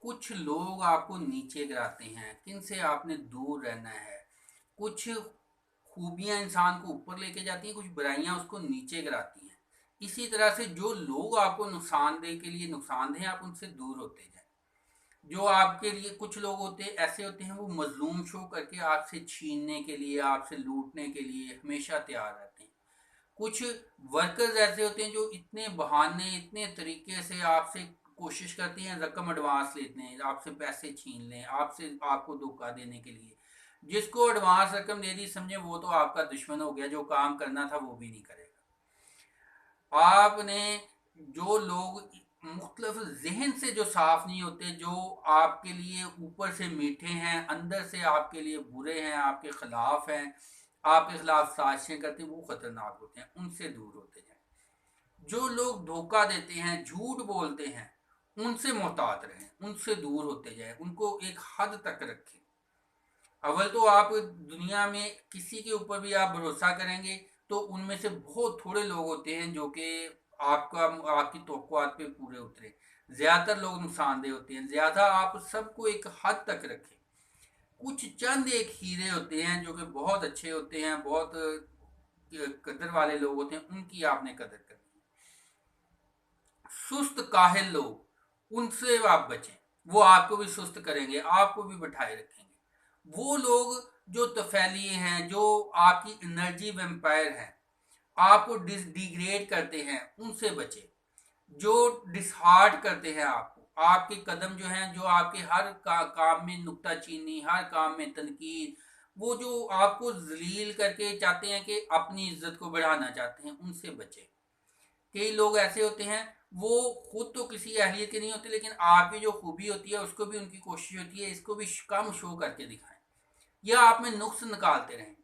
कुछ लोग आपको नीचे गिराते हैं, किन से आपने दूर रहना है। कुछ खूबियां इंसान को ऊपर लेके जाती हैं, कुछ बुराइयां उसको नीचे गिराती हैं। इसी तरह से जो लोग आपको नुकसानदेह के लिए नुकसानदेह हैं, आप उनसे दूर होते जाएं। जो आपके लिए कुछ लोग होते हैं, ऐसे होते हैं, वो मजलूम शो करके आपसे छीनने के लिए, आपसे लूटने के लिए हमेशा तैयार रहते हैं। कुछ वर्कर्स ऐसे होते हैं जो इतने बहाने, इतने तरीके से आपसे कोशिश करते हैं, रकम एडवांस लेते हैं, आपसे पैसे छीन लें, आपसे आपको धोखा देने के लिए। जिसको एडवांस रकम दे दी समझे वो तो आपका दुश्मन हो गया, जो काम करना था वो भी नहीं करेगा। आपने जो लोग मुख्तलिफ जहन से जो साफ नहीं होते, जो आपके लिए ऊपर से मीठे हैं अंदर से आपके लिए बुरे हैं, आपके खिलाफ हैं, आपके खिलाफ साजिशें करते हैं, वो खतरनाक होते हैं, उनसे दूर होते जाएं। जो लोग धोखा देते हैं, झूठ बोलते हैं, उनसे मोहतात रहें, उनसे दूर होते जाएं, उनको एक हद तक रखें। अव्वल तो आप दुनिया में किसी के ऊपर भी आप भरोसा करेंगे तो उनमें से बहुत थोड़े लोग होते हैं जो कि आपका आपकी तवक्कुआत पे पूरे उतरे। ज़्यादातर लोग नुकसानदेह होते हैं। ज़्यादा आप सबको एक हद तक रखें। कुछ चंद एक हीरे होते हैं जो कि बहुत अच्छे होते हैं, बहुत कदर वाले लोग होते हैं, उनकी आपने कदर करनी है। सुस्त काहिल लोग, उनसे आप बचें। वो आपको भी सुस्त करेंगे, आपको भी बिठाए रखेंगे। वो लोग जो तफैलिए हैं, जो आपकी एनर्जी वेम्पायर हैं, आपको डिग्रेड करते हैं, उनसे बचें। जो डिसहार्ट करते हैं आपको, आपके कदम जो हैं, जो आपके हर काम में नुक्ताचीनी, हर काम में तनकीद, वो जो आपको जलील करके चाहते हैं कि अपनी इज्जत को बढ़ाना चाहते हैं, उनसे बचें। कई लोग ऐसे होते हैं, वो खुद तो किसी अहलियत के नहीं होते, लेकिन आपकी जो खूबी होती है उसको भी उनकी कोशिश होती है इसको भी कम शो करके दिखाएं, या आप में नुक्स निकालते रहें,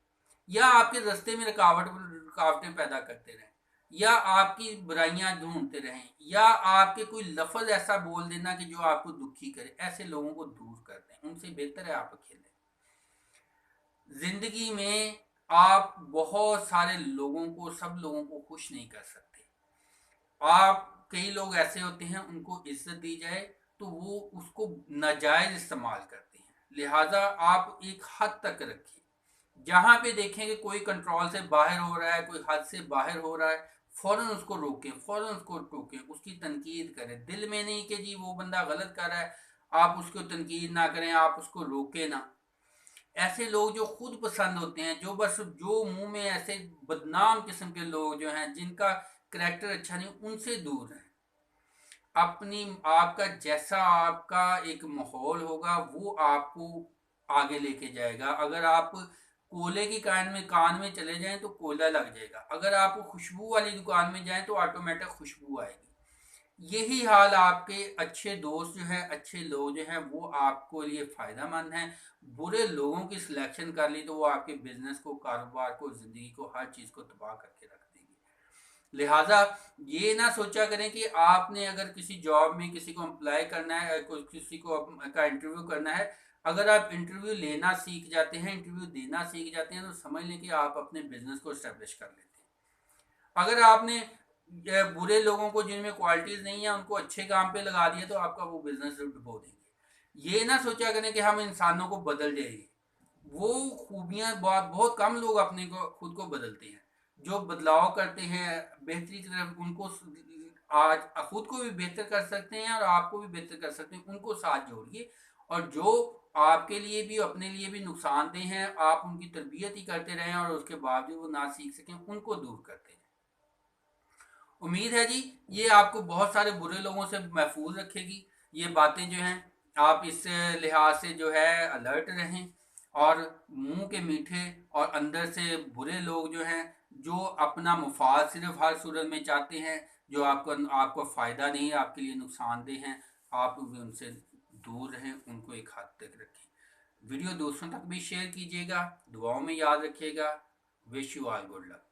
या आपके रास्ते में रुकावटें पैदा करते रहें, या आपकी बुराइयां ढूंढते रहें, या आपके कोई लफ्ज ऐसा बोल देना कि जो आपको दुखी करे। ऐसे लोगों को दूर कर दें, उनसे बेहतर है आप अकेले। जिंदगी में आप बहुत सारे लोगों को, सब लोगों को खुश नहीं कर सकते। आप कई लोग ऐसे होते हैं, उनको इज्जत दी जाए तो वो उसको नाजायज इस्तेमाल करते हैं। लिहाजा आप एक हद तक रखिए। जहां पे देखें कि कोई कंट्रोल से बाहर हो रहा है, कोई हद से बाहर हो रहा है, फौरन उसको रोकें, फौरन उसको टोकें, उसकी तनकीद करें। दिल में नहीं कि जी वो बंदा गलत कर रहा है, आप उसको तनकीद ना करें, आप उसको रोकें ना। ऐसे लोग जो खुद पसंद होते हैं, जो बस जो मुंह में ऐसे बदनाम किस्म के लोग जो हैं, जिनका करेक्टर अच्छा नहीं, उनसे दूर रहें। अपनी आपका जैसा आपका एक माहौल होगा वो आपको आगे लेके जाएगा। अगर आप कोयले की कान में चले जाएं तो कोयला लग जाएगा, अगर आप खुशबू वाली दुकान में जाएं तो ऑटोमेटिक खुशबू आएगी। यही हाल आपके अच्छे दोस्त जो हैं, अच्छे लोग जो हैं, वो आपको लिए फ़ायदा मंद हैं। बुरे लोगों की सिलेक्शन कर ली तो वो आपके बिजनेस को, कारोबार को, ज़िंदगी को, हर चीज़ को तबाह करके रख देंगे। लिहाजा ये ना सोचा करें कि आपने अगर किसी जॉब में किसी को अप्लाई करना है, किसी को का इंटरव्यू करना है, अगर आप इंटरव्यू लेना सीख जाते हैं, इंटरव्यू देना सीख जाते हैं, तो समझ लें कि आप अपने बिजनेस को इस्टेब्लिश कर लेते हैं। अगर आपने बुरे लोगों को, जिनमें क्वालिटीज़ नहीं है, उनको अच्छे काम पे लगा दिया तो आपका वो बिजनेस डुबो देंगे। ये ना सोचा करें कि हम इंसानों को बदल जाएंगे। वो खूबियाँ बहुत बहुत कम लोग अपने को खुद को बदलते हैं। जो बदलाव करते हैं बेहतरी की तरफ, उनको आज खुद को भी बेहतर कर सकते हैं और आपको भी बेहतर कर सकते हैं, उनको साथ जोड़िए। और जो आपके लिए भी, अपने लिए भी नुकसानदेह हैं, आप उनकी तरबियत ही करते रहें और उसके बावजूद वो ना सीख सकें, उनको दूर करते हैं। उम्मीद है जी ये आपको बहुत सारे बुरे लोगों से महफूज रखेगी। ये बातें जो हैं, आप इस लिहाज से जो है अलर्ट रहें। और मुंह के मीठे और अंदर से बुरे लोग जो हैं, जो अपना मुफाद सिर्फ हर सूरत में चाहते हैं, जो आपको आपको फ़ायदा नहीं, आपके लिए नुकसानदेह हैं, आप भी उनसे दूर रहें, उनको एक हद तक रखें। वीडियो दोस्तों तक भी शेयर कीजिएगा, दुआओं में याद रखिएगा। Wish you all good luck.